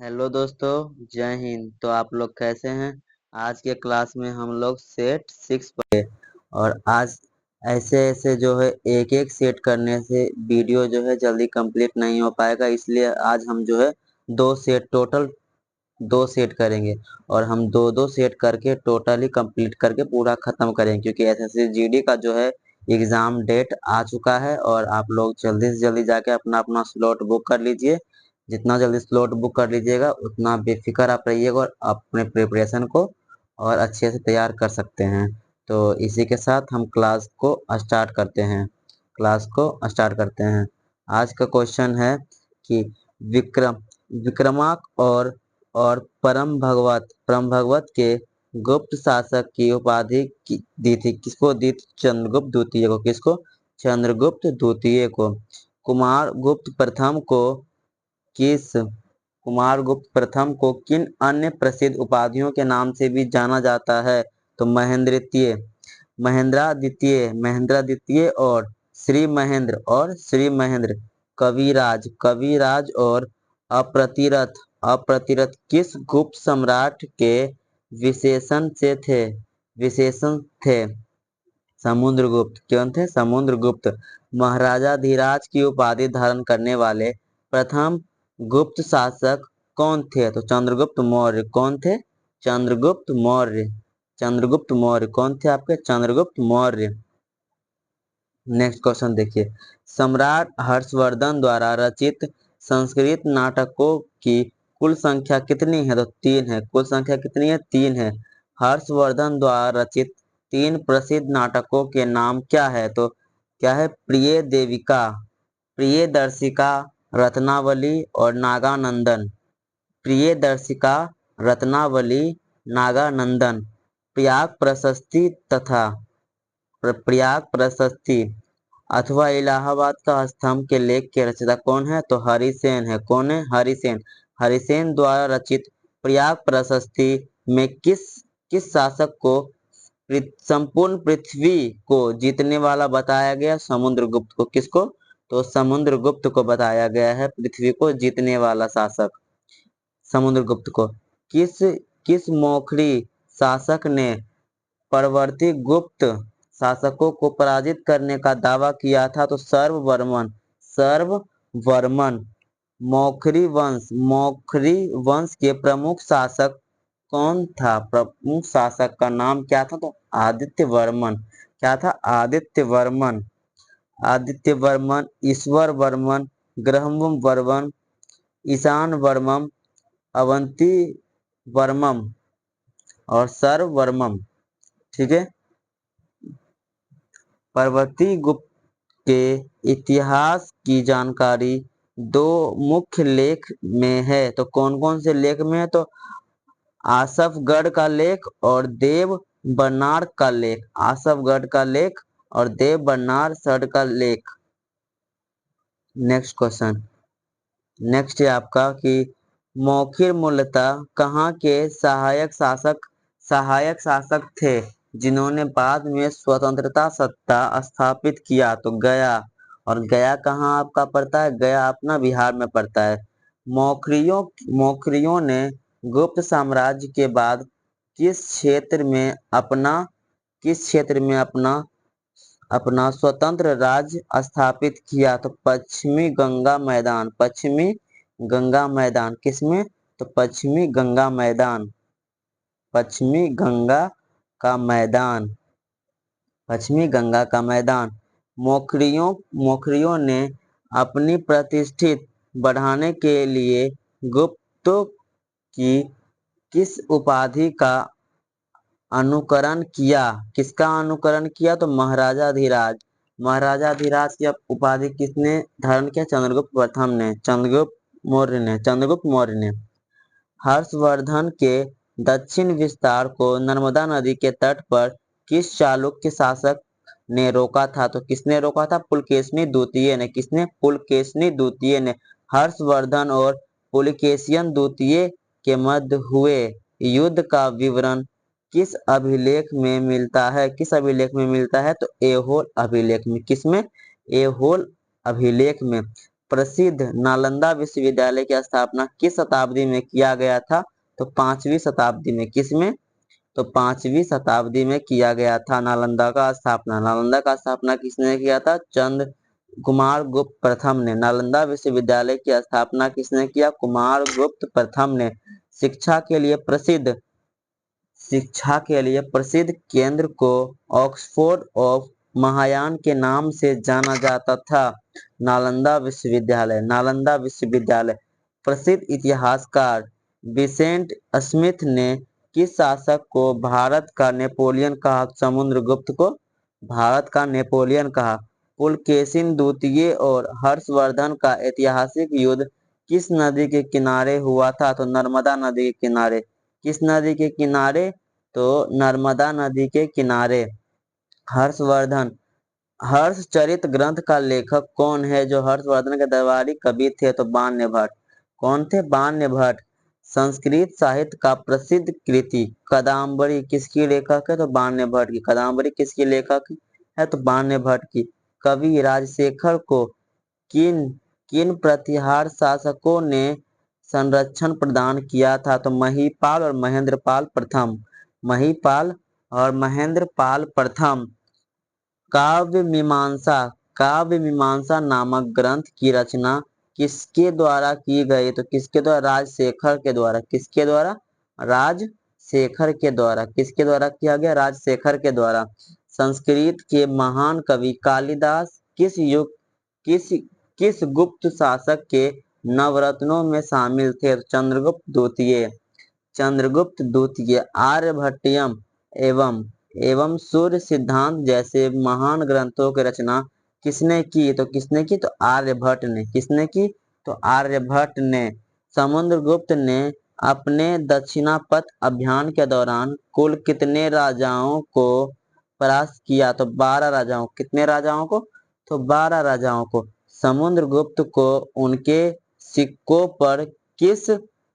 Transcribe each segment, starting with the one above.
Hello दोस्तों, जय हिंद। तो आप लोग कैसे हैं? आज के क्लास में हम लोग सेट 6 पढ़े और आज ऐसे ऐसे जो है एक एक सेट करने से वीडियो जो है जल्दी कंप्लीट नहीं हो पाएगा, इसलिए आज हम जो है दो सेट टोटल दो सेट करेंगे और हम दो दो सेट करके टोटली कंप्लीट करके पूरा खत्म करेंगे, क्योंकि एसएससी जीडी का जो है एग्जाम डेट आ चुका है और आप लोग जल्दी से जल्दी जाके अपना अपना स्लॉट बुक कर लीजिए। जितना जल्दी स्लॉट बुक कर लीजिएगा उतना बेफिक्र आप रहिएगा और अपने प्रिपरेशन को और अच्छे से तैयार कर सकते हैं। तो इसी के साथ हम क्लास को स्टार्ट करते हैं। आज का क्वेश्चन है कि विक्रम विक्रमांक और परम भगवत के गुप्त शासक की उपाधि दी थी किसको? दी थी चंद्रगुप्त द्वितीय को। किसको? चंद्रगुप्त द्वितीय को। कुमार गुप्त प्रथम को किस कुमार गुप्त प्रथम को किन अन्य प्रसिद्ध उपाधियों के नाम से भी जाना जाता है? तो महेंद्रादित्य और श्री महेंद्र, कविराज और अप्रतिरथ किस गुप्त सम्राट के विशेषण थे? समुद्रगुप्त। कौन थे? समुद्रगुप्त। महाराजाधिराज की उपाधि धारण करने वाले प्रथम गुप्त शासक कौन थे? तो चंद्रगुप्त मौर्य। कौन थे? चंद्रगुप्त मौर्य। चंद्रगुप्त मौर्य कौन थे आपके? चंद्रगुप्त मौर्य। नेक्स्ट क्वेश्चन देखिए, सम्राट हर्षवर्धन द्वारा रचित संस्कृत नाटकों की कुल संख्या कितनी है? तो 3 है। कुल संख्या कितनी है? 3 है। हर्षवर्धन द्वारा रचित 3 प्रसिद्ध नाटकों के नाम क्या है? तो क्या है? प्रिय देविका, प्रियदर्शिका, रत्नावली और नागानंदन। प्रियदर्शिका, रत्नावली, नागानंदन। प्रयाग प्रशस्ति अथवा इलाहाबाद का स्तंभ के लेख के रचयिता कौन है? तो हरिसेन है। कौन है? हरिसेन। हरिसेन द्वारा रचित प्रयाग प्रशस्ति में किस शासक को संपूर्ण पृथ्वी को जीतने वाला बताया गया? समुद्रगुप्त को। किसको? तो समुद्रगुप्त को बताया गया है पृथ्वी को जीतने वाला शासक समुद्रगुप्त को। किस किस मौखरी शासक ने परवर्ती गुप्त शासकों को पराजित करने का दावा किया था? तो सर्ववर्मन। मौखरी वंश के प्रमुख शासक कौन था? प्रमुख शासक का नाम क्या था? तो आदित्य वर्मन। क्या था? आदित्य वर्मन। आदित्य वर्मन, ईश्वर वर्मन, ग्रहम वर्मन, ईशान वर्मन, अवंती वर्मम और सर्ववर्मम। ठीक है। परवर्ती गुप्त के इतिहास की जानकारी 2 मुख्य लेख में है। तो कौन कौन से लेख में है? तो आसफगढ़ का लेख और देव बर्नाड़ का लेख। आसफगढ़ का लेख और देव बर्नाड़ का लेख। Next question. नेक्स्ट है आपका कि मौखिर मूलतः कहाँ के सहायक शासक थे जिन्होंने बाद में स्वतंत्रता सत्ता स्थापित किया? तो गया। और गया कहाँ आपका पड़ता है? गया अपना बिहार में पड़ता है। मौखरियों ने गुप्त साम्राज्य के बाद किस क्षेत्र में अपना स्वतंत्र राज्य स्थापित किया? तो पश्चिमी गंगा मैदान। पश्चिमी गंगा मैदान। किसमें? तो पश्चिमी गंगा मैदान। पश्चिमी गंगा का मैदान। पश्चिमी गंगा का मैदान। मौखरियों ने अपनी प्रतिष्ठित बढ़ाने के लिए गुप्तों की किस उपाधि का अनुकरण किया? किसका अनुकरण किया? तो महाराजाधिराज। महाराजाधिराज की उपाधि किसने धारण किया? चंद्रगुप्त प्रथम ने। चंद्रगुप्त मौर्य ने। हर्षवर्धन के दक्षिण विस्तार को नर्मदा नदी के तट पर किस चालुक्य शासक ने रोका था? तो किसने रोका था? पुलकेशिनी द्वितीय ने। किसने? पुलकेशिनी द्वितीय ने। हर्षवर्धन और पुलकेशिन द्वितीय के मध्य हुए युद्ध का विवरण किस अभिलेख में मिलता है? किस अभिलेख में मिलता है? तो ऐहोल अभिलेख में। किसमें? ऐहोल अभिलेख में। प्रसिद्ध नालंदा विश्वविद्यालय की स्थापना किस शताब्दी में किया गया था? तो 5वीं शताब्दी में। किसमें? तो 5वीं शताब्दी में किया गया था नालंदा का स्थापना। नालंदा का स्थापना किसने किया था? चंद्र कुमार गुप्त प्रथम ने। नालंदा विश्वविद्यालय की स्थापना किसने किया? कुमार गुप्त प्रथम ने। शिक्षा के लिए प्रसिद्ध केंद्र को ऑक्सफोर्ड ऑफ महायान के नाम से जाना जाता था। नालंदा विश्वविद्यालय। प्रसिद्ध इतिहासकार विसेंट स्मिथ ने किस शासक को भारत का नेपोलियन कहा? समुद्रगुप्त को भारत का नेपोलियन कहा। पुलकेशिन द्वितीय और हर्षवर्धन का ऐतिहासिक युद्ध किस नदी के किनारे हुआ था? तो नर्मदा नदी के किनारे। किस नदी के किनारे? तो नर्मदा नदी के किनारे। हर्षवर्धन। हर्षचरित ग्रंथ का लेखक कौन है? जो हर्षवर्धन के दरबारी कवि थे तो बाण्य भट्ट। कौन थे? बाण्य भट्ट। संस्कृत साहित्य का प्रसिद्ध कृति कादम्बरी किसकी लेखक है? तो बाण्य भट्ट की। कादम्बरी किसकी लेखक है? तो बाण्य भट्ट की। कवि राजशेखर को किन किन प्रतिहार शासकों ने संरक्षण प्रदान किया था? तो महिपाल और महेंद्रपाल प्रथम। महिपाल और महेंद्रपाल प्रथम। काव्य मीमांसा नामक ग्रंथ की रचना किसके द्वारा की गई? तो किसके द्वारा? राजशेखर के द्वारा। किसके द्वारा? राजशेखर के द्वारा। किसके द्वारा किया गया? राजशेखर के द्वारा। संस्कृत के महान कवि कालिदास किस युग किस किस गुप्त शासक के नवरत्नों में शामिल थे? चंद्रगुप्त द्वितीय। चंद्रगुप्त द्वितीय। आर्यभट्टियम एवं सूर्य सिद्धांत जैसे महान ग्रंथों की रचना किसने की? तो किसने की? तो आर्यभट्ट ने। किसने की? तो आर्यभट्ट ने। समुद्रगुप्त ने अपने दक्षिणापथ अभियान के दौरान कुल कितने राजाओं को परास्त किया? तो 12 राजाओं। कितने राजाओं को? तो 12 राजाओं को। समुद्रगुप्त को उनके सिक्कों पर किस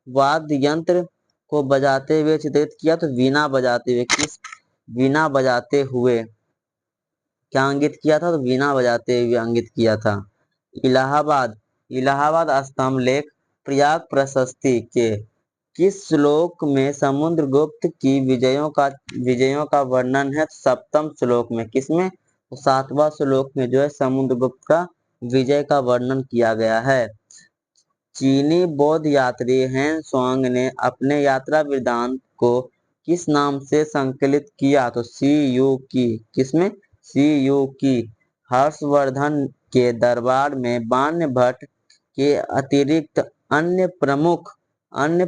वाद्य यंत्र को बजाते हुए चित्रित किया? तो वीणा बजाते हुए। किस? वीणा बजाते हुए। क्या अंकित किया था? तो वीणा बजाते हुए अंकित किया था। इलाहाबाद स्तंभ लेख प्रयाग प्रशस्ति के किस श्लोक में समुद्रगुप्त की विजयों का वर्णन है? सप्तम श्लोक में। किसमें? तो 7वां श्लोक में जो है समुद्रगुप्त का विजय का वर्णन किया गया है। चीनी बौद्ध यात्री हेन स्वांग ने अपने यात्रा वृत्तांत को किस नाम से संकलित किया? तो सी यू की। किसमें? सी यू की। हर्षवर्धन के दरबार में बाण्य भट्ट के अतिरिक्त अन्य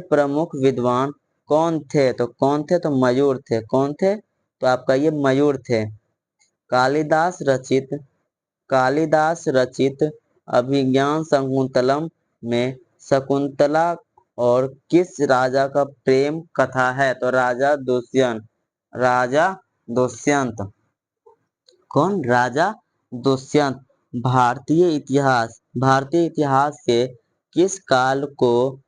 प्रमुख विद्वान कौन थे? तो कौन थे? तो मयूर थे। कौन थे? तो आपका ये मयूर थे। कालिदास रचित अभिज्ञान शकुंतलम में शकुंतला और किस राजा का प्रेम कथा है? तो राजा दुष्यंत। कौन? राजा दुष्यंत। भारतीय इतिहास के किस काल को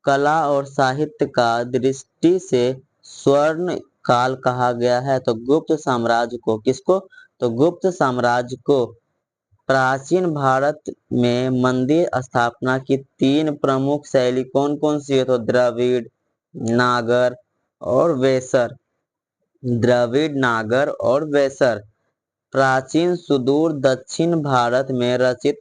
कला और साहित्य का दृष्टि से स्वर्ण काल कहा गया है? तो गुप्त साम्राज्य को। किसको? तो गुप्त साम्राज्य को। प्राचीन भारत में मंदिर स्थापना की 3 प्रमुख शैली कौन कौन सी है? तो द्रविड़, नागर और वेसर। द्रविड़, नागर और वेसर। प्राचीन सुदूर दक्षिण भारत में रचित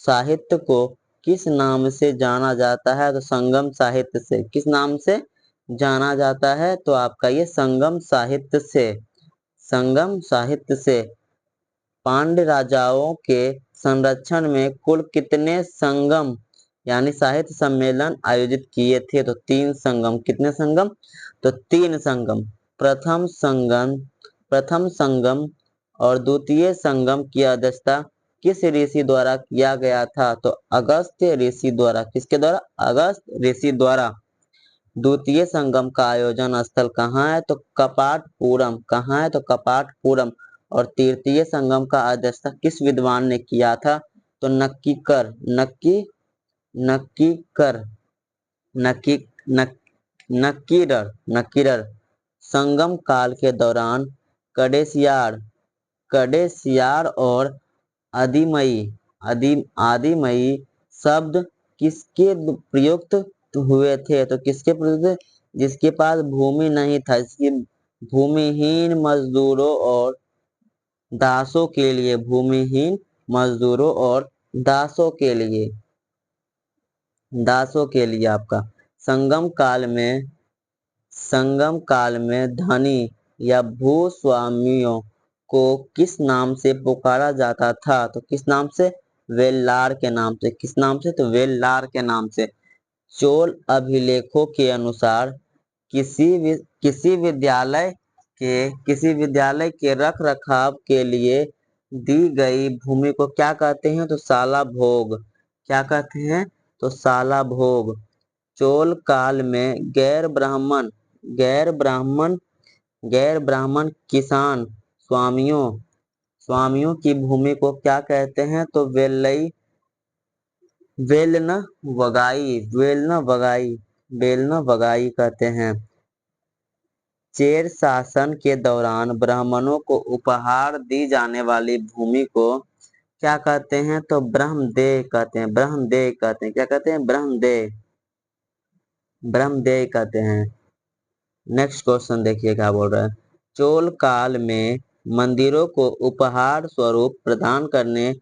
साहित्य को किस नाम से जाना जाता है? तो संगम साहित्य से। किस नाम से जाना जाता है? तो आपका ये संगम साहित्य से। संगम साहित्य से। पांड्य राजाओं के संरक्षण में कुल कितने संगम यानी साहित्य सम्मेलन आयोजित किए थे? तो 3 संगम। कितने संगम? तो 3 संगम। प्रथम संगम और द्वितीय संगम की अध्यक्षता किस ऋषि द्वारा किया गया था? तो अगस्त्य ऋषि द्वारा। किसके द्वारा? अगस्त्य ऋषि द्वारा। द्वितीय संगम का आयोजन स्थल कहाँ है? तो कपाटपुरम। कहाँ है? तो कपाटपुरम। और तृतीय संगम का अध्यक्षता किस विद्वान ने किया था? तो नक्कीरर। संगम काल के दौरान कडेसियार और आदिमयी शब्द किसके प्रयुक्त हुए थे? तो किसके प्रयुक्त? जिसके पास भूमि नहीं था, जिसकी भूमिहीन मजदूरों और दासों के लिए, भूमिहीन मजदूरों और दासों के लिए, दासों के लिए आपका संगम काल में धनी या भूस्वामियों को किस नाम से पुकारा जाता था? तो किस नाम से? वेल्लार के नाम से। किस नाम से? तो वेल्लार के नाम से। चोल अभिलेखों के अनुसार किसी विद्यालय के रख रखाव के लिए दी गई भूमि को क्या कहते हैं? तो साला भोग। क्या कहते हैं? तो साला भोग। चोल काल में गैर ब्राह्मण किसान स्वामियों की भूमि को क्या कहते हैं? तो वेलन वगाई कहते हैं। चेर शासन के दौरान ब्राह्मणों को उपहार दी जाने वाली भूमि को क्या कहते हैं? तो ब्रह्मदेय कहते हैं। ब्रह्मदेय कहते हैं। क्या कहते हैं? ब्रह्मदेय कहते हैं। नेक्स्ट क्वेश्चन देखिए क्या बोल रहा है। चोल काल में मंदिरों को उपहार स्वरूप प्रदान करने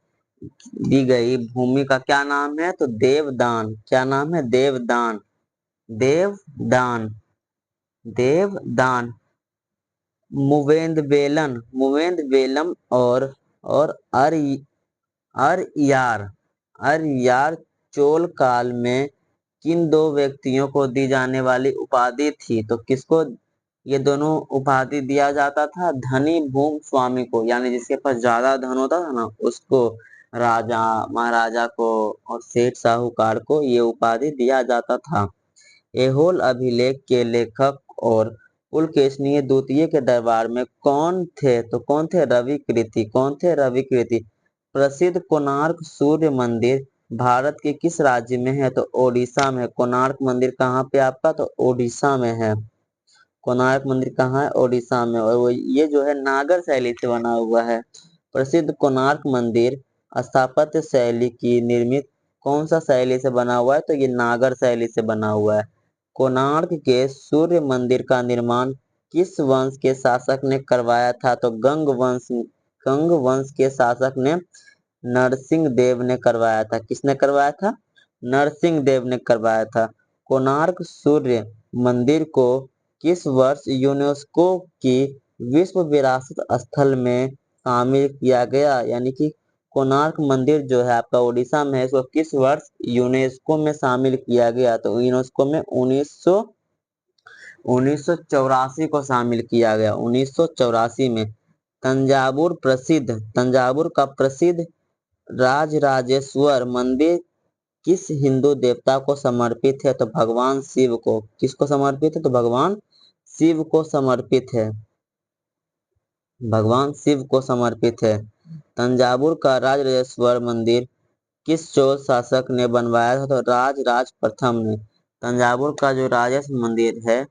दी गई भूमि का क्या नाम है? तो देवदान। क्या नाम है? देवदान। देवदान। देवदान। मुवेंदवेलम और अरयार चोल काल में किन दो व्यक्तियों को दी जाने वाली उपाधि थी? तो किसको ये दोनों उपाधि दिया जाता था? धनी भूमि स्वामी को, यानी जिसके पास ज्यादा धन होता था ना उसको, राजा महाराजा को और सेठ साहूकार को ये उपाधि दिया जाता था। ऐहोल अभिलेख के लेखक और पुलकेशिनी द्वितीय के दरबार में कौन थे? तो कौन थे? रविकृति। कौन थे? रविकृति। प्रसिद्ध कोणार्क सूर्य मंदिर भारत के किस राज्य में है? तो ओडिशा में। कोणार्क मंदिर कहाँ पे आपका? तो ओडिशा में है। कोणार्क मंदिर कहाँ है? ओडिशा में। और वो ये जो है नागर शैली से बना हुआ है। प्रसिद्ध कोणार्क मंदिर स्थापत्य शैली की निर्मित कौन सा शैली से बना हुआ है? तो ये नागर शैली से बना हुआ है। कोणार्क के सूर्य मंदिर का निर्माण किस वंश के शासक ने करवाया था? तो गंग वंश के शासक ने नरसिंह देव ने करवाया था। किसने करवाया था? नरसिंह देव ने करवाया था। कोणार्क सूर्य मंदिर को किस वर्ष यूनेस्को की विश्व विरासत स्थल में शामिल किया गया? यानी कि कोणार्क मंदिर जो है आपका उड़ीसा में है, इसको किस वर्ष यूनेस्को में शामिल किया गया? तो यूनेस्को में 1984 को शामिल किया गया। 1984 में। तंजावुर का प्रसिद्ध राजराजेश्वर मंदिर किस हिंदू देवता को समर्पित है? तो भगवान शिव को। किसको समर्पित है? तो भगवान शिव को समर्पित है। भगवान शिव को समर्पित है। तंजावुर का राजराजेश्वर मंदिर किस चोल शासक ने बनवाया था? तो राजराज प्रथम ने। तंजावुर का जो राजस्व मंदिर है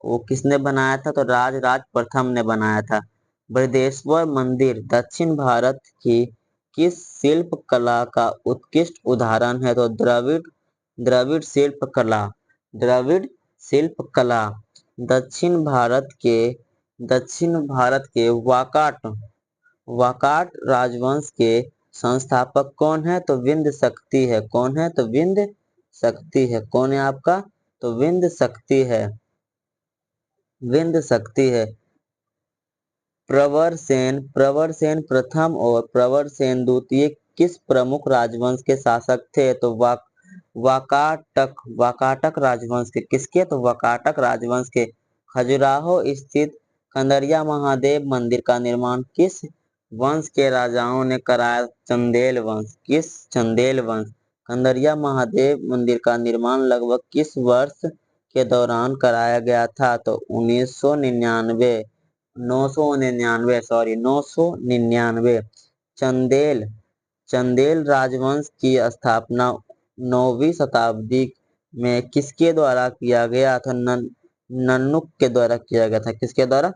वो किसने बनाया था? तो राजराज प्रथम ने बनाया था। बृहदेश्वर मंदिर दक्षिण भारत की किस शिल्प कला का उत्कृष्ट उदाहरण है? तो द्रविड़ शिल्प कला। द्रविड़ शिल्प कला। दक्षिण भारत के वाकाट राजवंश के संस्थापक कौन है? तो विंध्य शक्ति है। कौन है? तो विंध्य शक्ति है। कौन है आपका? तो विंध्य शक्ति है। विंध्य शक्ति है। प्रवर सेन प्रथम और प्रवर सेन द्वितीय किस प्रमुख राजवंश के शासक थे? तो वाकाटक राजवंश के। किसके? तो वाकाटक राजवंश के। खजुराहो स्थित कंदरिया महादेव मंदिर का निर्माण किस वंश के राजाओं ने कराया? चंदेल वंश। किस? चंदेल वंश। कंदरिया महादेव मंदिर का निर्माण लगभग किस वर्ष के दौरान कराया गया था? तो 999 चंदेल राजवंश की स्थापना 9वीं शताब्दी में किसके द्वारा किया गया था? नन्नुक के द्वारा किया गया था। किसके द्वारा?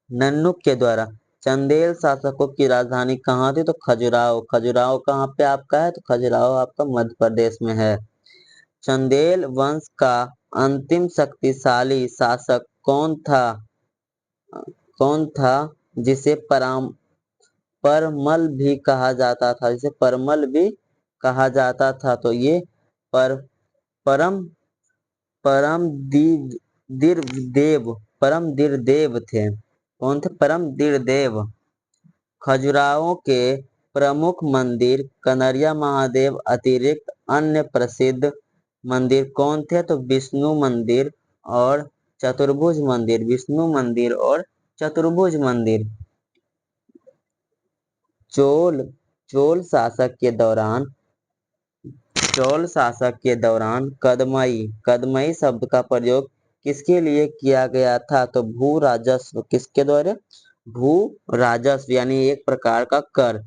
नन्नुक के द्वारा। चंदेल शासकों की राजधानी कहाँ थी? तो खजुराहो। खजुराहो कहाँ पे आपका है? तो खजुराहो आपका मध्य प्रदेश में है। चंदेल वंश का अंतिम शक्तिशाली शासक कौन था? कौन था जिसे परमल भी कहा जाता था? जिसे परमल भी कहा जाता था। तो ये पर परम परमदीर देव थे। कौन थे? परमदीर देव। खजुराहो के प्रमुख मंदिर कनरिया महादेव अतिरिक्त अन्य प्रसिद्ध मंदिर कौन थे? तो विष्णु मंदिर और चतुर्भुज मंदिर। विष्णु मंदिर और चतुर्भुज मंदिर। चोल चोल शासक के दौरान चोल शासक के दौरान कदमई शब्द का प्रयोग किसके लिए किया गया था? तो भू राजस्व। किसके द्वारा? भू राजस्व यानी एक प्रकार का कर।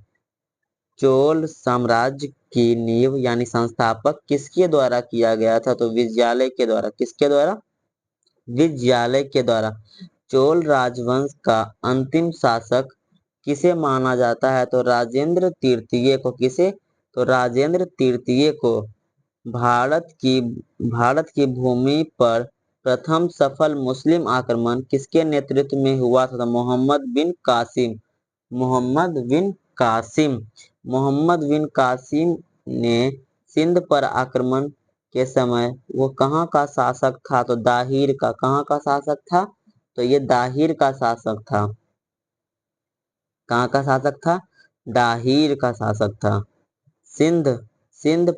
चोल साम्राज्य की नींव यानी संस्थापक किसके द्वारा किया गया था? तो विजयालय के द्वारा। किसके द्वारा? विजयालय के द्वारा। चोल राजवंश का अंतिम शासक किसे माना जाता है? तो राजेंद्र तृतीय को। किसे? तो राजेंद्र तृतीय को। भारत की भूमि पर प्रथम सफल मुस्लिम आक्रमण किसके नेतृत्व में हुआ था? मोहम्मद बिन कासिम। मोहम्मद बिन कासिम। मोहम्मद बिन कासिम ने सिंध पर आक्रमण के समय वो कहाँ का शासक था? तो दाहिर का। कहाँ का शासक था? तो ये दाहिर का शासक था। कहाँ का शासक था? दाहिर का शासक था। सिंध सिंध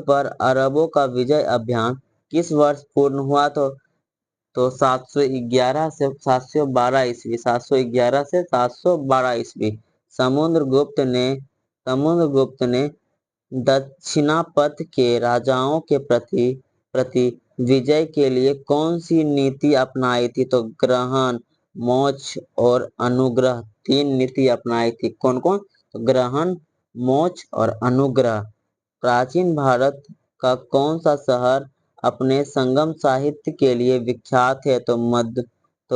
पर अरबों का विजय अभियान किस वर्ष पूर्ण हुआ? तो 711 से 712 ईस्वी। 711 से 712 ईस्वी। समुद्रगुप्त ने दक्षिणापथ के राजाओं के प्रति विजय के लिए कौन सी नीति अपनाई थी? तो ग्रहण, मोक्ष और अनुग्रह। 3 नीति अपनाई थी। कौन कौन? तो ग्रहण, मोक्ष और अनुग्रह। प्राचीन भारत का कौन सा शहर अपने संगम साहित्य के लिए विख्यात है? तो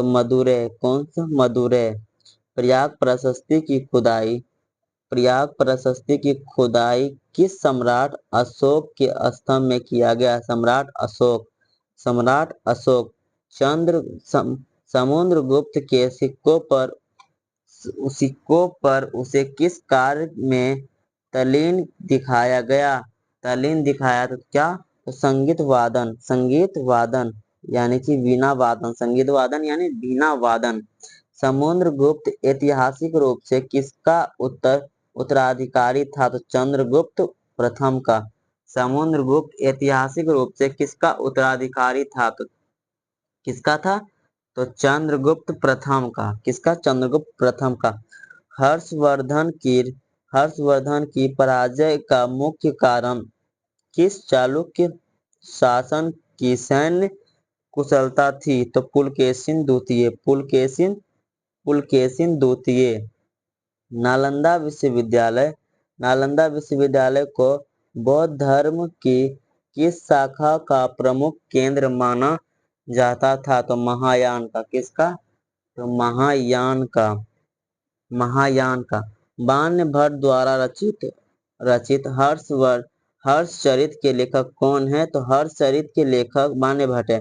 मदुरै। कौन सा? मदुरै। प्रयाग प्रशस्ति की खुदाई किस सम्राट अशोक के स्तंभ में किया गया? सम्राट अशोक। समुद्रगुप्त के सिक्कों पर उसे किस कार्य में तल्लीन दिखाया गया? तो क्या? तो संगीत वादन यानी कि वीणा वादन। संगीत वादन यानी वीणा वादन। समुद्रगुप्त ऐतिहासिक रूप से किसका उत्तराधिकारी था? तो चंद्रगुप्त प्रथम का। समुद्रगुप्त ऐतिहासिक रूप से किसका उत्तराधिकारी था? तो किसका था? तो चंद्रगुप्त प्रथम का। किसका? चंद्रगुप्त प्रथम का। हर्षवर्धन की पराजय का मुख्य कारण किस चालुक्य शासन की सैन्य कुशलता थी? तो पुलकेशिन द्वितीय। नालंदा विश्वविद्यालय को बौद्ध धर्म की किस शाखा का प्रमुख केंद्र माना जाता था? तो महायान का। किसका? तो महायान का। बाण्य भट्ट द्वारा रचित हर्षचरित के लेखक कौन है? तो हर्षचरित के लेखक बाण्य भट्ट है।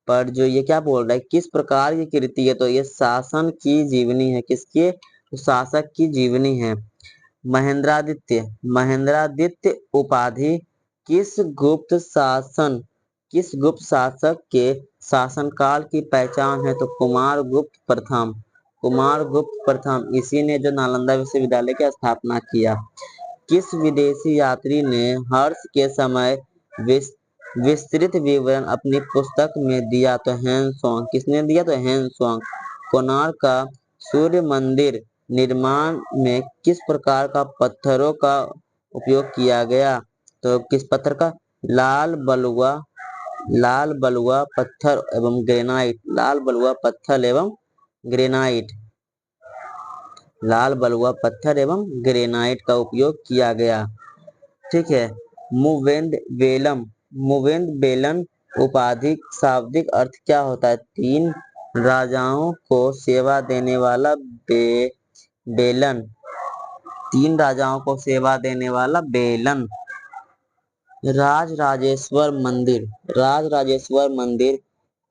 पर जो ये क्या बोल रहा है, किस प्रकार की कृति है? तो ये शासन की जीवनी है। किसकी? तो शासक की जीवनी है। महेंद्रादित्य उपाधि किस गुप्त शासक के शासनकाल की पहचान है? तो कुमारगुप्त प्रथम। इसी ने जो नालंदा विश्वविद्यालय की स्थापना किया। किस विदेशी यात्री ने हर्ष के समय विस्तृत विवरण अपनी पुस्तक में दिया? तो हेनसोंग। किसने दिया? तो हेनसोंग। कोणार्क का सूर्य मंदिर निर्माण में किस प्रकार का पत्थरों का उपयोग किया गया? तो किस पत्थर का? लाल बलुआ पत्थर एवं ग्रेनाइट। लाल बलुआ पत्थर एवं ग्रेनाइट का उपयोग किया गया। ठीक है। मुवेंदबेलन उपाधि शाब्दिक अर्थ क्या होता है? राजाओं को सेवा देने वाला बेलन। 3 राजाओं को सेवा देने वाला बेलन। राजराजेश्वर मंदिर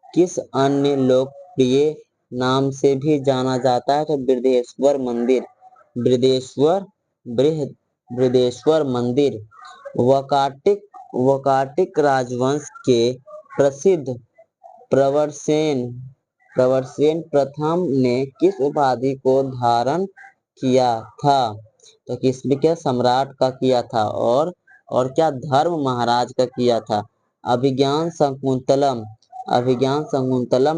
किस अन्य लोकप्रिय नाम से भी जाना जाता है? तो बृहदेश्वर मंदिर। बृहदेश्वर बृहदेश्वर मंदिर। वकाटिक वकाटिक राजवंश के प्रसिद्ध प्रवरसेन प्रवरसेन प्रथम ने किस उपाधि को धारण किया था? तो किसके सम्राट का किया था? और क्या धर्म महाराज का किया था? अभिज्ञान शाकुंतलम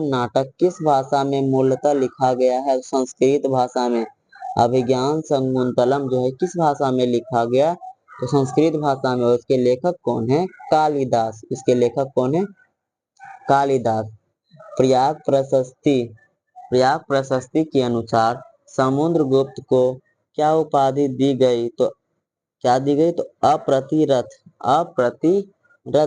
नाटक किस भाषा में मूलतः लिखा गया है? संस्कृत भाषा में। अभिज्ञान शाकुंतलम जो है किस भाषा में लिखा गया? तो संस्कृत भाषा में। उसके लेखक कौन है? कालिदास। इसके लेखक कौन है? कालिदास। प्रयाग प्रशस्ति के अनुसार समुद्रगुप्त को क्या उपाधि दी गई? तो क्या दी गई? तो अप्रतिरथ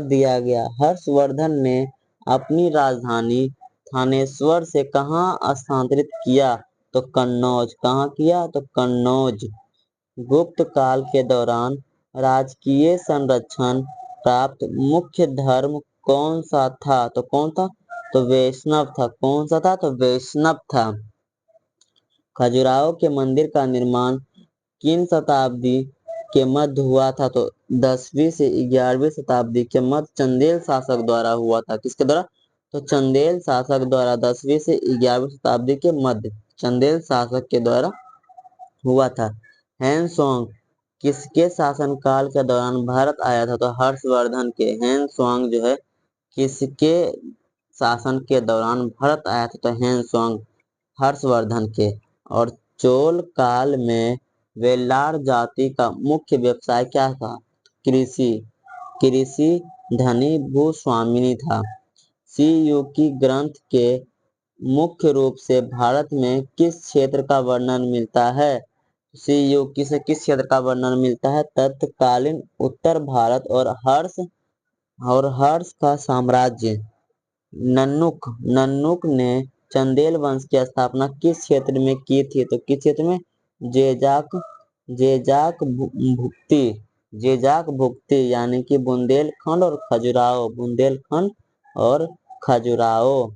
दिया गया। हर्षवर्धन ने अपनी राजधानी थानेश्वर से कहाँ स्थानांतरित किया? तो कन्नौज। कहाँ किया? तो कन्नौज। गुप्त काल के दौरान राजकीय संरक्षण प्राप्त मुख्य धर्म कौन सा था? तो कौन था? तो वैष्णव था। कौन सा था? तो वैष्णव था। खजुराहो के मंदिर का निर्माण किन शताब्दी के मध्य हुआ था? तो 10वीं से 11वीं शताब्दी के मध्य चंदेल शासक द्वारा हुआ था। किसके द्वारा? तो चंदेल शासक द्वारा 10वीं से 11वीं शताब्दी के मध्य चंदेल शासक के द्वारा हुआ था। हैनसोंग किसके शासनकाल के दौरान भारत आया था? तो हर्षवर्धन के। हैनसोंग जो है किसके शासन के दौरान भारत आया था? तो हैनसोंग हर्षवर्धन के। और चोल काल में वेलार जाति का मुख्य व्यवसाय क्या था? कृषि धनी भूस्वामिनी था। सीयूकी ग्रंथ के मुख्य रूप से भारत में किस क्षेत्र का वर्णन मिलता है? सीयूकी से किस क्षेत्र का वर्णन मिलता है? तत्कालीन उत्तर भारत और हर्ष का साम्राज्य। नन्नुक ने चंदेल वंश की स्थापना किस क्षेत्र में की थी? तो किस क्षेत्र में? जेजाक भुक्ति यानी कि बुंदेलखंड और खजुराहो। बुंदेलखंड और खजुराहो।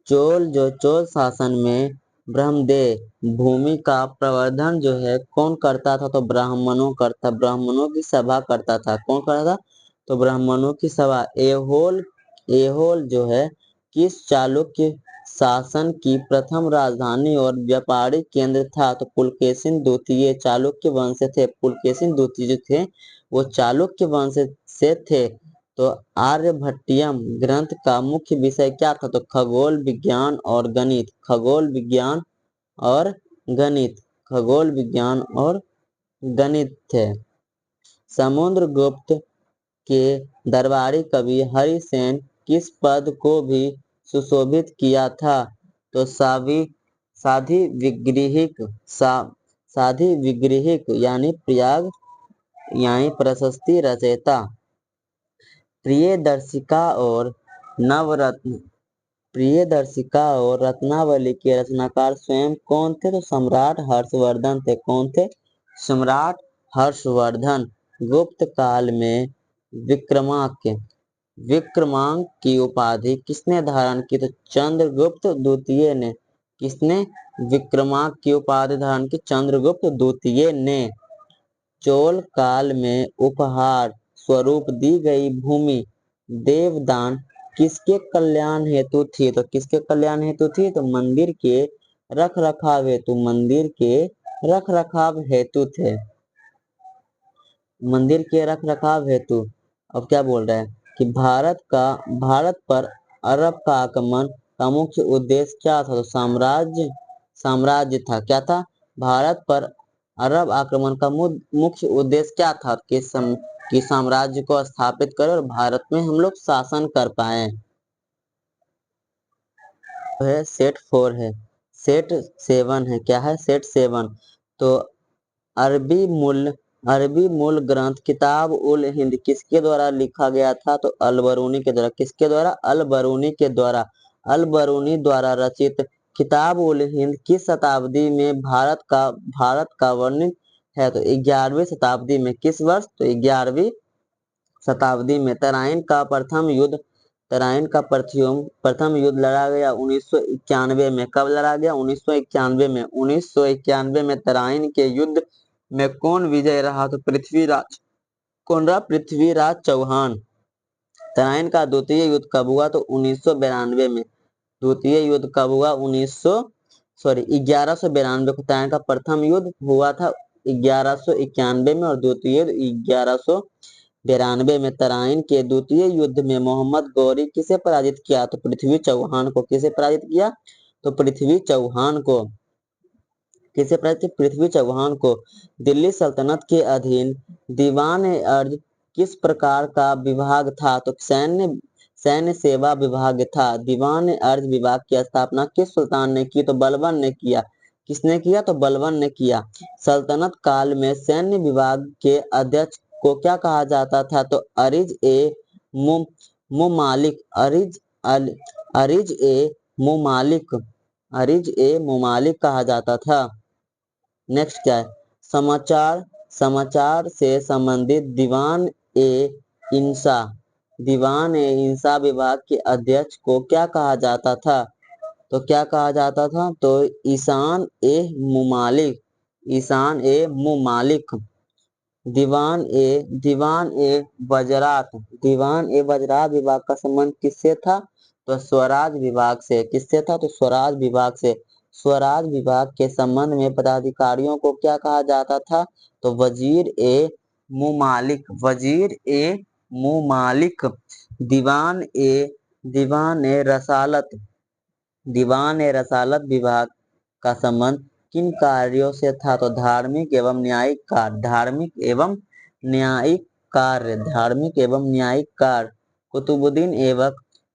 चोल शासन में ब्रह्मदेव भूमि का प्रवर्धन जो है कौन करता था? तो ब्राह्मणों की सभा करता था। कौन करता था? तो ब्राह्मणों की सभा। एहोल जो है किस चालुक्य शासन की प्रथम राजधानी और व्यापारिक केंद्र था? तो पुलकेशिन द्वितीय चालुक्य वंश से थे। पुलकेशिन द्वितीय जो थे वो चालुक्य वंश से थे। तो आर्यभट्टियम ग्रंथ का मुख्य विषय क्या था? तो खगोल विज्ञान और गणित। खगोल विज्ञान और गणित थे। समुद्रगुप्त के दरबारी कवि हरिसेन किस पद को भी सुशोभित किया था? तो साधी विग्रहिक यानी प्रशस्ति रचयिता। प्रियदर्शिका और रत्नावली के रचनाकार स्वयं कौन थे? तो सम्राट हर्षवर्धन थे। कौन थे? सम्राट हर्षवर्धन। गुप्त काल में विक्रमांक की उपाधि किसने धारण की? तो चंद्रगुप्त द्वितीय ने। किसने विक्रमांक की उपाधि धारण की? चंद्रगुप्त द्वितीय ने। चोल काल में उपहार स्वरूप दी गई भूमि देवदान किसके कल्याण हेतु थी? तो किसके कल्याण हेतु थी? तो मंदिर के रखरखाव हेतु थे। मंदिर के रखरखाव हेतु। अब क्या बोल रहा है कि भारत पर अरब का आक्रमण का मुख्य उद्देश्य क्या था? तो साम्राज्य था। क्या था? भारत पर अरब आक्रमण का मुख्य उद्देश्य क्या था? कि साम्राज्य को स्थापित करें और भारत में हम लोग शासन कर पाए। है सेट 4 है। सेट 7 है। क्या है? सेट 7। तो अरबी मूल अरबी मूल ग्रंथ किताब उल हिंद किसके द्वारा लिखा गया था? तो अल-बरूनी के द्वारा। किसके द्वारा? अल-बरूनी के द्वारा। अल-बरूनी द्वारा रचित किताब उल हिंद किस शताब्दी में भारत का वर्णित है? तो 11वीं शताब्दी में। किस वर्ष? तो 11वीं शताब्दी में। तराइन का प्रथम युद्ध लड़ा गया 1991 में। कब लड़ा गया? 1991 में। 1991 में तराइन के युद्ध में कौन विजय रहा? तो पृथ्वीराज। कौन रहा? पृथ्वीराज चौहान। तराइन का द्वितीय युद्ध कब हुआ? तो 1992 में। द्वितीय युद्ध कब हुआ? 1192 को तराइन का प्रथम युद्ध हुआ था 1191 में और द्वितीय युद्ध 1192 में। तराइन के द्वितीय युद्ध में मोहम्मद गौरी किसे पराजित किया? तो पृथ्वी चौहान को। किसे पराजित किया? तो पृथ्वी चौहान को। किसे पराजित? पृथ्वी चौहान को। दिल्ली सल्तनत के अधीन दीवान अर्ज किस प्रकार का विभाग था? तो सैन्य सेवा विभाग था। दीवान अर्ज विभाग की स्थापना किस सुल्तान ने की? तो बलबन ने किया। किसने किया? तो बलबन ने किया। सल्तनत काल में सैन्य विभाग के अध्यक्ष को क्या कहा जाता था? तो अरिज ए मुमालिक। अरिज ए मुमालिक कहा जाता था। नेक्स्ट क्या है? समाचार से संबंधित दीवान ए इंसा विभाग के अध्यक्ष को क्या कहा जाता था? तो क्या कहा जाता था? तो ईशान ए मुमालिक। दीवान ए वजरात विभाग का संबंध किससे था? तो स्वराज विभाग से। किससे था? तो स्वराज विभाग से। स्वराज विभाग के संबंध में पदाधिकारियों को क्या कहा जाता था? तो वजीर ए मुमालिक। दीवान ए रसालत विभाग का संबंध किन कार्यों से था? तो धार्मिक एवं न्यायिक कार्य।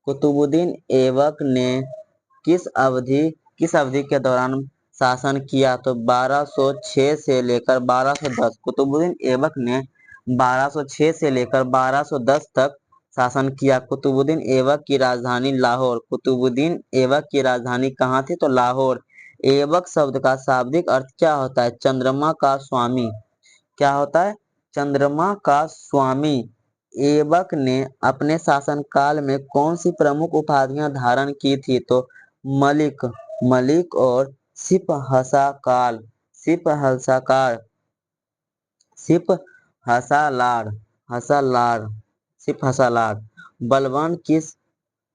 कुतुबुद्दीन ऐबक ने किस अवधि के दौरान शासन किया? तो 1206 से लेकर 1210। कुतुबुद्दीन ऐबक ने 1206 से लेकर 1210 तक शासन किया। कुतुबुद्दीन ऐबक की राजधानी लाहौर। कुतुबुद्दीन ऐबक की राजधानी कहाँ थी? तो लाहौर। ऐबक शब्द का शाब्दिक अर्थ क्या होता है? चंद्रमा का स्वामी। क्या होता है? चंद्रमा का स्वामी। ऐबक ने अपने शासनकाल में कौन सी प्रमुख उपाधियां धारण की थी? तो मलिक और सिप हसालार।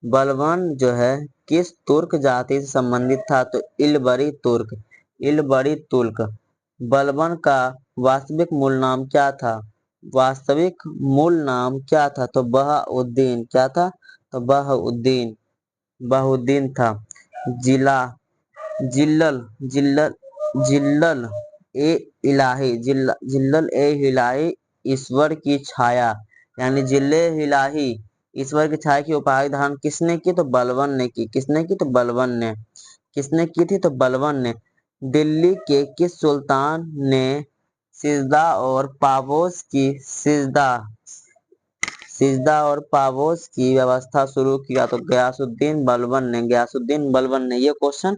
बलबन जो है किस तुर्क जाति से संबंधित था? तो इलबरी तुर्क। बलबन का वास्तविक मूल नाम क्या था? तो बहाउद्दीन। क्या था? तो बहाउद्दीन था। जिल्लल ए इलाही ईश्वर की छाया, यानी जिल्ले इलाही ईश्वर की छाया की उपाधि धारण किसने की? तो बलबन ने की। किसने की? तो बलबन ने। किसने की थी? तो बलबन ने। दिल्ली के किस सुल्तान ने सिजदा और पावोस की व्यवस्था शुरू किया? तो गयासुद्दीन बलबन ने। ये क्वेश्चन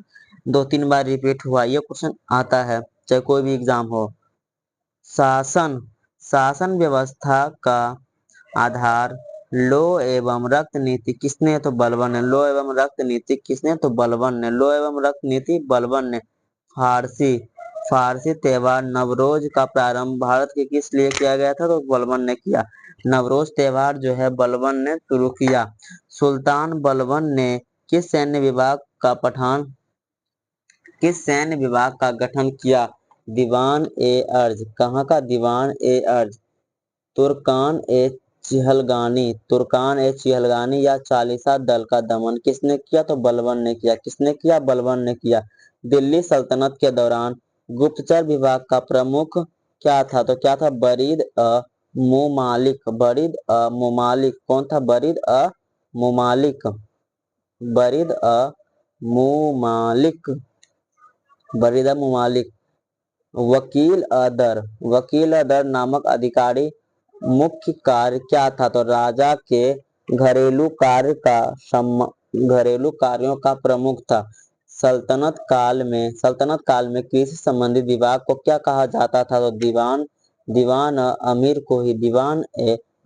2-3 बार रिपीट हुआ। ये क्वेश्चन आता है चाहे कोई भी एग्जाम हो। शासन व्यवस्था का आधार लो एवं रक्त नीति किसने? तो बलबन ने। लो एवं रक्त नीति किसने? तो बलबन ने। फारसी त्योहार नवरोज का प्रारंभ भारत के किस लिए किया गया था? तो बलबन ने किया। नवरोज त्योहार जो है बलबन ने शुरू किया। सुल्तान बलबन ने किस सैन्य विभाग का गठन किया? दीवान ए अर्ज। कहाँ का? दीवान ए अर्ज। तुर्कान ए चिहलगानी या चालीसा दल का दमन किसने किया? तो बलबन ने किया। किसने किया? बलबन ने किया। दिल्ली सल्तनत के दौरान गुप्तचर विभाग का प्रमुख क्या था? तो क्या था? बरीद अ मुमालिक। कौन था? बरीद अ मुमालिक। बरीद अ मुमालिक। वकील अदर नामक अधिकारी मुख्य कार्य क्या था? तो राजा के घरेलू कार्य का घरेलू कार्यों का प्रमुख था। सल्तनत काल में कृषि संबंधित विभाग को क्या कहा जाता था? तो दीवान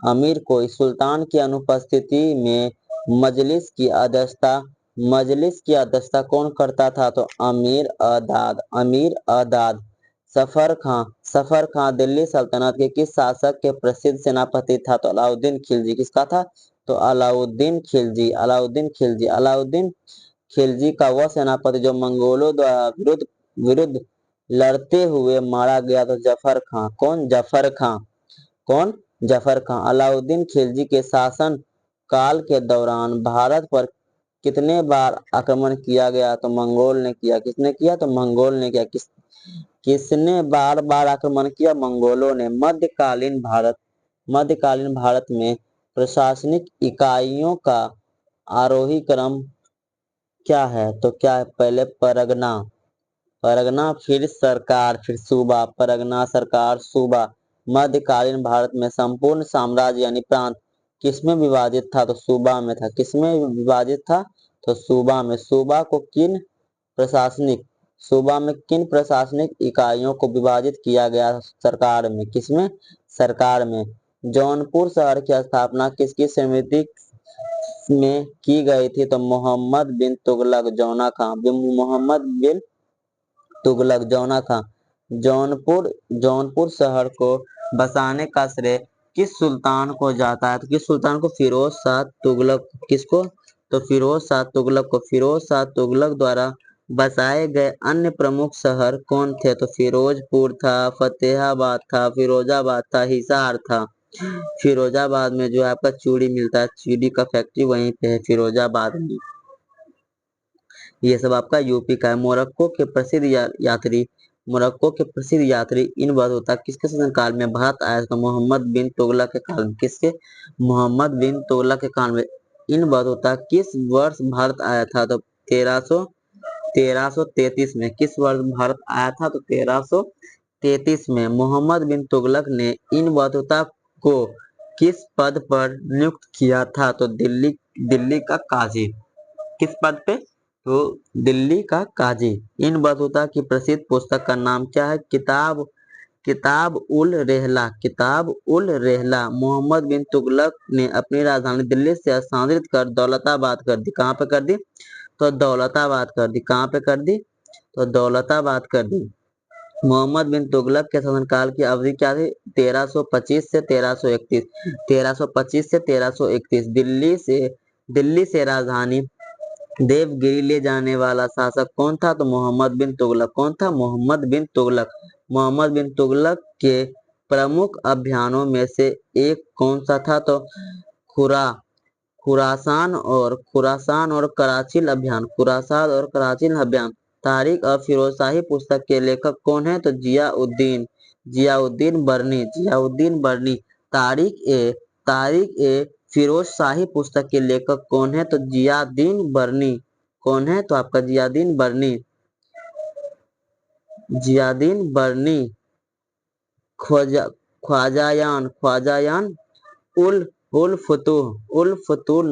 अमीर को सुल्तान की अनुपस्थिति में मजलिस की अध्यक्षता कौन करता था? तो अमीर अदाद। सफर खां दिल्ली सल्तनत के किस शासक के प्रसिद्ध सेनापति था? तो अलाउद्दीन खिलजी। किसका था? तो अलाउद्दीन खिलजी का वह सेनापति जो मंगोलों द्वारा विरुद्ध लड़ते हुए मारा गया। तो जफर खां। कौन? जफर खां। अलाउद्दीन खिलजी के शासन काल के दौरान भारत पर कितने बार आक्रमण किया गया? तो मंगोल ने किया। किसने किया? तो मंगोल ने किया। किसने बार बार आक्रमण किया? मंगोलों ने। मध्यकालीन भारत में प्रशासनिक इकाइयों का आरोही क्रम क्या है? तो क्या है? पहले परगना, फिर सरकार, फिर सूबा। परगना, सरकार, सूबा। मध्यकालीन भारत में संपूर्ण साम्राज्य यानी प्रांत किसमें विभाजित था? तो सूबा में था। किसमें विभाजित था? तो सूबा में। सूबा में किन प्रशासनिक इकाइयों को विभाजित किया गया? सरकार में। किसमें? सरकार में। जौनपुर शहर की स्थापना किसकी समिति में की गई थी? तो मोहम्मद बिन तुगलक जौना खां। जौनपुर शहर को बसाने का श्रेय किस सुल्तान को जाता है? तो किस सुल्तान को? फिरोज शाह तुगलक। किसको? तो फिरोज शाह तुगलक द्वारा बसाए गए अन्य प्रमुख शहर कौन थे? तो फिरोजपुर था, फतेहाबाद था, फिरोजाबाद था, हिसार था। फिरोजाबाद में जो आपका चूड़ी मिलता है, चूड़ी का फैक्ट्री वहीं पे है, फिरोजाबाद में। ये सब आपका यूपी का है। मोरक्को के प्रसिद्ध यात्री इन बतौता किसके शासनकाल में भारत आया? तो मोहम्मद बिन तुगलक के काल में। किसके? मोहम्मद बिन तुगलक के काल में। इन बतौता किस वर्ष भारत आया था? तो 1333 में। किस वर्ष भारत आया था? तो 1333 में। मोहम्मद बिन तुगलक ने इन बतौता को किस पद पर नियुक्त किया था? तो दिल्ली का काजी। किस पद पे? तो दिल्ली का काजी। इन बतूता की प्रसिद्ध पुस्तक का नाम क्या है? किताब उल रेहला। मोहम्मद बिन तुगलक ने अपनी राजधानी दिल्ली से स्थानांतरित कर दौलताबाद कर दी। कहाँ पे कर दी? तो दौलताबाद कर दी। कहाँ पे कर दी? तो दौलताबाद कर दी। मोहम्मद बिन तुगलक के शासनकाल की अवधि क्या थी? 1325 से 1331। 1325 से 1331। दिल्ली से राजधानी देवगिरी ले जाने वाला शासक कौन था? तो मोहम्मद बिन तुगलक। कौन था? मोहम्मद बिन तुगलक के प्रमुख अभियानों में से एक कौन सा था? तो खुरासान और कराची अभियान। तारीख और फिरोजशाही पुस्तक के लेखक कौन है? तो जियाउद्दीन बरनी। तारीख ए फिरोजशाही पुस्तक के लेखक कौन है? तो जियाउद्दीन बरनी। कौन है? तो आपका जियाउद्दीन बरनी। ख्वाजायान उल फतूह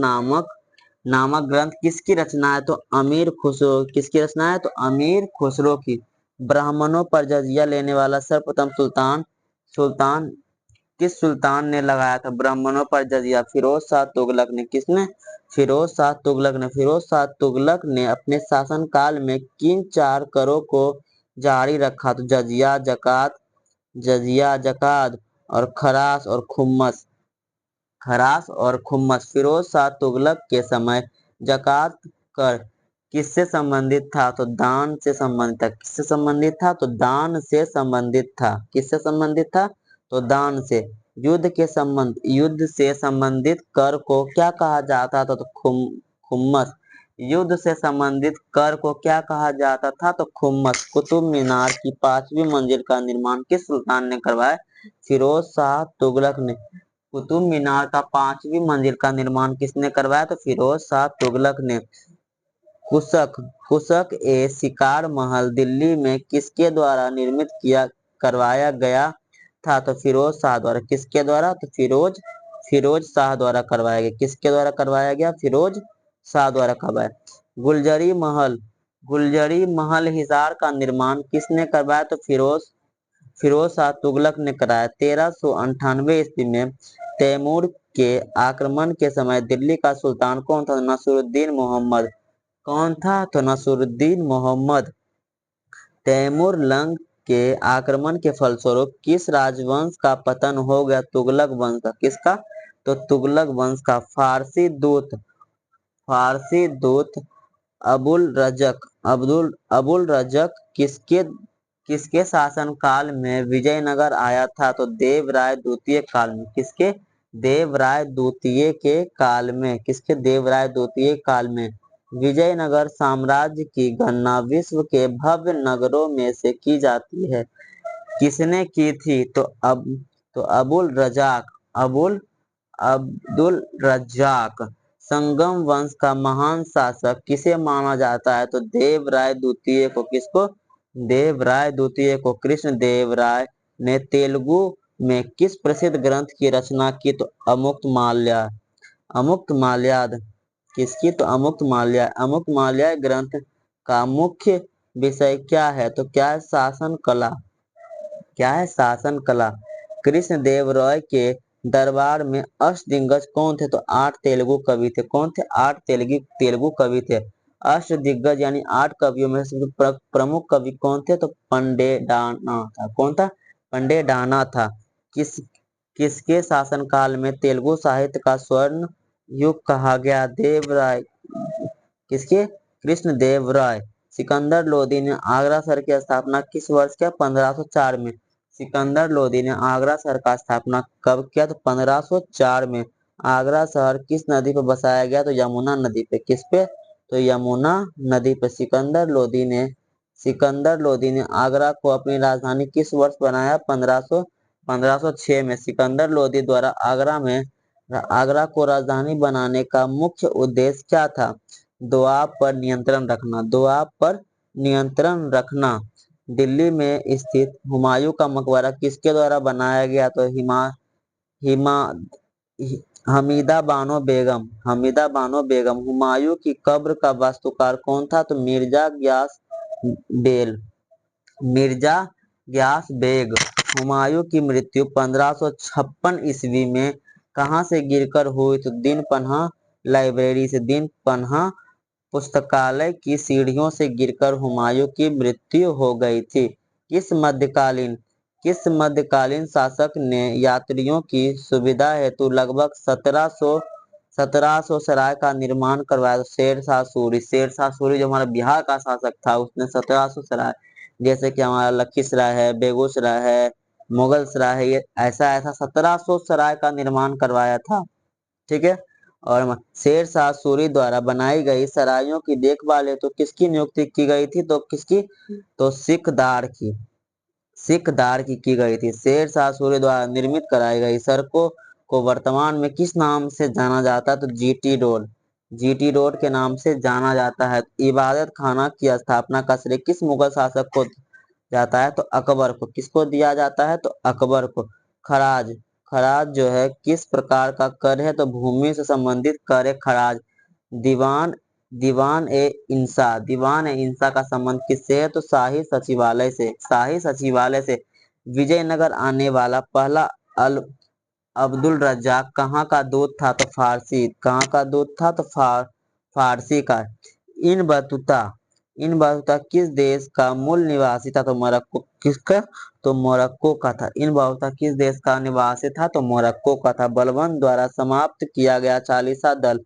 नामक ग्रंथ किसकी रचना है? तो अमीर खुसरो। किसकी रचना है? तो अमीर खुसरो की। ब्राह्मणों पर जजिया लेने वाला सर्वप्रथम सुल्तान किस सुल्तान ने लगाया था ब्राह्मणों पर जजिया? फिरोज शाह तुगलक ने। किसने? फिरोज शाह तुगलक ने अपने शासनकाल में किन 4 करों को जारी रखा? तो जजिया, जकात और खरास और खुम्मस। फिरोज शाह तुगलक के समय जकात कर किससे संबंधित था? तो दान से संबंधित था। किससे संबंधित था? तो दान से संबंधित था। किससे संबंधित था? तो दान से। युद्ध से संबंधित कर को क्या कहा जाता था? तो खुम्मस। युद्ध से संबंधित कर को क्या कहा जाता था? तो खुम्मस। कुतुब मीनार की 5वीं मंजिल का निर्माण किस सुल्तान ने करवाया? फिरोज शाह तुगलक ने। कुतुब मीनार का 5वीं मंजिल का निर्माण किसने करवाया? तो फिरोज शाह तुगलक ने। कुशक कुशक ए शिकार महल दिल्ली में किसके द्वारा निर्मित करवाया गया था? तो फिरोज शाह द्वारा। किसके द्वारा? तो फिरोज शाह द्वारा करवाया गया। किसके द्वारा करवाया गया? फिरोज शाह द्वारा करवाया। गुलजरी महल हिसार का निर्माण किसने करवाया? तो फिरोज शाह तुगलक ने कराया। 1398 ईस्वी में तैमूर के आक्रमण के समय दिल्ली का सुल्तान कौन था? नसरुद्दीन मोहम्मद। कौन था? तो नसरुद्दीन मोहम्मद। तैमूर लंग के आक्रमण के फलस्वरूप किस राजवंश का पतन हो गया? तुगलक वंश का। किसका? तो तुगलक वंश का। फारसी दूत अबुल रजक किसके शासनकाल में विजयनगर आया था? तो देवराय द्वितीय काल में। किसके? देवराय द्वितीय के काल में। किसके? देवराय द्वितीय काल में। विजयनगर साम्राज्य की गणना विश्व के भव्य नगरों में से की जाती है। किसने की थी? तो अब्दुल रज्जाक। संगम वंश का महान शासक किसे माना जाता है? तो देवराय द्वितीय को। किसको? देवराय द्वितीय को। कृष्ण देव राय ने तेलुगु में किस प्रसिद्ध ग्रंथ की रचना की? तो अमुक्तमाल्याद। किसकी? तो अमुक्तमाल्याय ग्रंथ का मुख्य विषय क्या है? तो क्या है? शासन कला। क्या है? शासन कला। कृष्ण देव राय के दरबार में अष्टदिग्गज कौन थे? तो 8 तेलुगु कवि थे। कौन थे? 8 तेलुगु कवि थे। अष्टदिग्गज यानी 8 कवियों में से प्रमुख कवि कौन थे? तो पंडेडाना था। कौन था? पंडेडाना था। किसके शासनकाल में तेलुगु साहित्य का स्वर्ण युग कहा गया? देवराय। किसके? कृष्ण देव राय। सिकंदर लोदी ने आगरा शहर की स्थापना किस वर्ष किया? 1504 में। सिकंदर लोदी ने आगरा शहर का स्थापना कब किया? तो 1504 में। आगरा शहर किस नदी पर बसाया गया? तो यमुना नदी पे। किस पे? तो यमुना नदी पे। सिकंदर लोदी ने आगरा को अपनी राजधानी किस वर्ष बनाया? 1506 में। सिकंदर लोदी द्वारा आगरा को राजधानी बनाने का मुख्य उद्देश्य क्या था? दोआब पर नियंत्रण रखना। दिल्ली में स्थित हुमायूं का मकबरा किसके द्वारा बनाया गया? तो हमीदा बानो बेगम। हुमायूं की कब्र का वास्तुकार कौन था? तो मिर्जा ग्यास बेग। हुमायूं की मृत्यु 1556 ईस्वी में कहाँ से गिरकर हुई? तो दीनपन्हा लाइब्रेरी से। दीनपन्हा पुस्तकालय की सीढ़ियों से गिरकर हुमायूं की मृत्यु हो गई थी। किस मध्यकालीन शासक ने यात्रियों की सुविधा हेतु लगभग 1700 सराय का निर्माण करवाया? शेरशाह सूरी जो हमारा बिहार का शासक था, उसने 1700 सराय, जैसे कि हमारा लखीसराय है, बेगूसराय है, मुगल सराय है, ये ऐसा 1700 सराय का निर्माण करवाया था। ठीक है। और शेरशाह सूरी द्वारा बनाई गई सरायों की देखभाल हेतु किसकी नियुक्ति की गई थी? तो किसकी? तो सिखदार की गई थी। शेरशाह सूरी द्वारा निर्मित कराई गई सड़कों को वर्तमान में किस नाम से जाना जाता है? तो जीटी रोड के नाम से जाना जाता है। इबादत खाना की स्थापना का श्रेय किस मुगल शासक को जाता है? तो अकबर को। किसको दिया जाता है? तो अकबर को। खराज जो है किस प्रकार का कर है? तो भूमि से संबंधित कर है खराज। दीवान ए इंसा का संबंध किससे है? तो शाही सचिवालय से। विजयनगर आने वाला पहला अब्दुल रज्जाक कहाँ का दूत था? तो फारसी। कहाँ का दूत था? तो फारसी का। इन बतूता किस देश का मूल निवासी था? तो मोरक्को। किसका? तो मोरक्को का था। इन बतूता किस देश का निवासी था? तो मोरक्को का था। बलबन द्वारा समाप्त किया गया चालीसा दल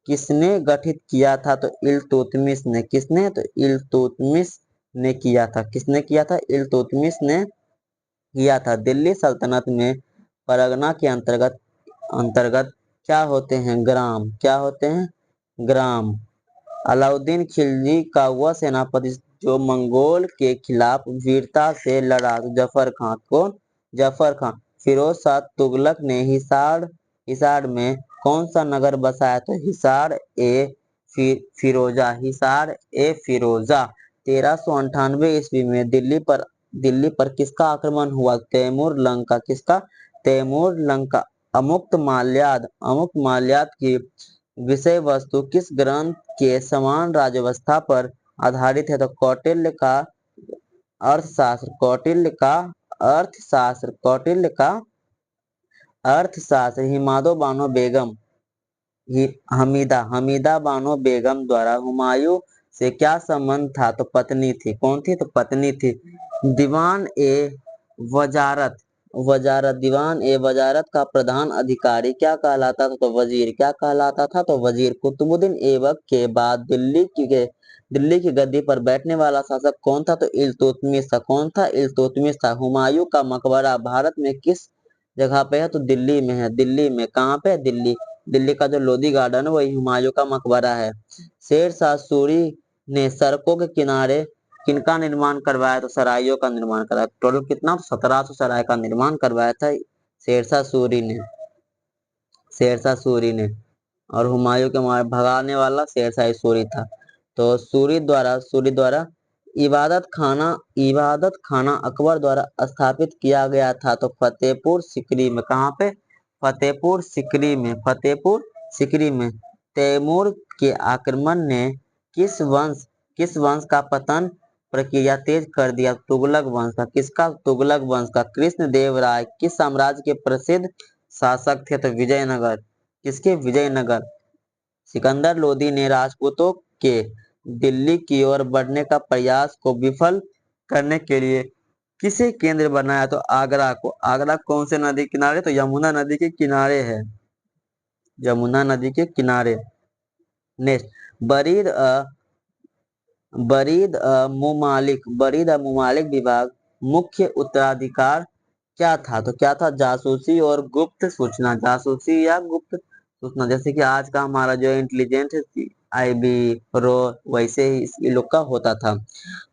किसने गठित किया था? तो इल्तुतमिश ने। किसने? तो इल्तुतमिश ने किया था। किसने किया था? इल्तुतमिश ने किया था। दिल्ली सल्तनत में परगना के अंतर्गत क्या होते हैं? ग्राम। क्या होते हैं? ग्राम। अलाउद्दीन खिलजी का वह सेनापति जो मंगोल के खिलाफ वीरता से लड़ा? तो जफर खान। कौन? जफर खान। फिरोज शाह तुगलक ने हिसार में कौन सा नगर बसाया? तो फिरोजा, हिसार ए फिरोजा। 1398 ईस्वी में दिल्ली पर किसका आक्रमण हुआ? तैमूर लंका। किसका? तैमूर लंका। अमुक्त माल्याद की विषय वस्तु किस ग्रंथ के समान राज्यवस्था पर आधारित है? तो कौटिल्य का अर्थशास्त्र। कौटिल्य का अर्थशास्त्र। हमीदा बानो बेगम द्वारा हुमायूं से क्या संबंध था? तो पत्नी थी। कौन थी? तो पत्नी थी। दीवान ए वजारत दीवान ए वजारत का प्रधान अधिकारी क्या कहलाता था? तो वजीर। क्या कहलाता था? तो वजीर। कुतुबुद्दीन ऐबक के बाद दिल्ली की गद्दी पर बैठने वाला शासक कौन था? तो इल्तुतमिश था। कौन था? इल्तुतमिश था। हुमायूं का मकबरा भारत में किस जगह पे है? तो दिल्ली में है। दिल्ली में। कहाँ पे? दिल्ली का जो लोधी गार्डन है वही हुमायूं का मकबरा है। शेरशाह सूरी ने सड़कों के किनारे किनका निर्माण करवाया? तो सरायों का निर्माण करवाया। टोटल कितना? 1700 सराय का निर्माण करवाया था शेरशाह सूरी ने। और हुमायूं के मारे भगाने वाला शेरशाह सूरी था। तो सूरी द्वारा इबादत खाना अकबर द्वारा स्थापित किया गया था। तो फतेहपुर सिकरी में। कहाँ पे? फतेहपुर सिकरी में। तैमूर के आक्रमण ने किस वंश का पतन प्रक्रिया तेज कर दिया? तुगलक वंश का। किसका? तुगलक वंश का। कृष्ण देव राय किस साम्राज्य के प्रसिद्ध शासक थे? तो विजयनगर। किसके? विजयनगर। सिकंदर लोदी ने राजपूतों के दिल्ली की ओर बढ़ने का प्रयास को विफल करने के लिए किसे केंद्र बनाया? तो आगरा को। आगरा कौन से नदी किनारे? तो यमुना नदी के किनारे है। यमुना नदी के किनारे। नेक्स्ट, बरीद मुमालिक विभाग मुख्य उत्तराधिकार क्या था? तो क्या था? जासूसी और गुप्त सूचना। जासूसी या गुप्त सूचना। जैसे कि आज का हमारा जो इंटेलिजेंस है आईबी रो, वैसे ही इस लोग का होता था।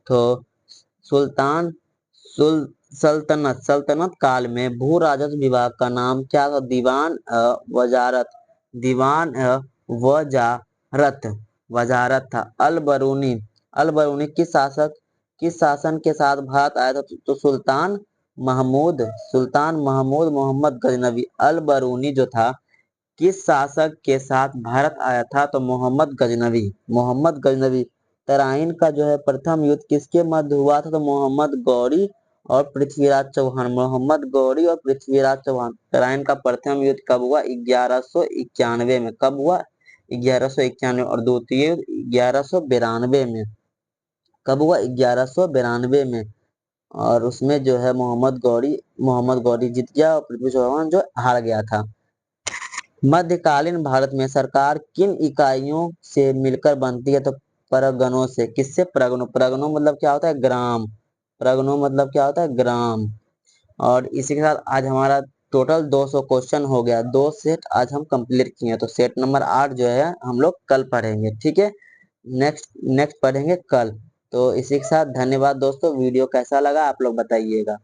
तो सुल्तान सल्तनत काल में भू राजस्व विभाग का नाम क्या था? वजारत था। अल बरूनी किस शासन के साथ भारत आया था? तो सुल्तान महमूद मोहम्मद गजनवी। अल बरूनी जो था किस शासक के साथ भारत आया था? तो मोहम्मद गजनवी। तराइन का जो है प्रथम युद्ध किसके मध्य हुआ था? तो मोहम्मद गौरी और पृथ्वीराज चौहान। तराइन का प्रथम युद्ध कब हुआ? 1191 में। कब हुआ? 1191। और द्वितीय युद्ध 1192 में। कब हुआ? 1192 में। और उसमें जो है मोहम्मद गौरी जीत गया और पृथ्वी चौहान जो हार गया था। मध्यकालीन भारत में सरकार किन इकाइयों से मिलकर बनती है? तो परगनों से। किससे? परगनों मतलब क्या होता है? ग्राम। और इसी के साथ आज हमारा टोटल 200 क्वेश्चन हो गया। 2 सेट आज हम कंप्लीट किए। तो सेट नंबर 8 जो है हम लोग कल पढ़ेंगे। ठीक है, नेक्स्ट पढ़ेंगे कल। तो इसी के साथ धन्यवाद दोस्तों। वीडियो कैसा लगा आप लोग बताइएगा।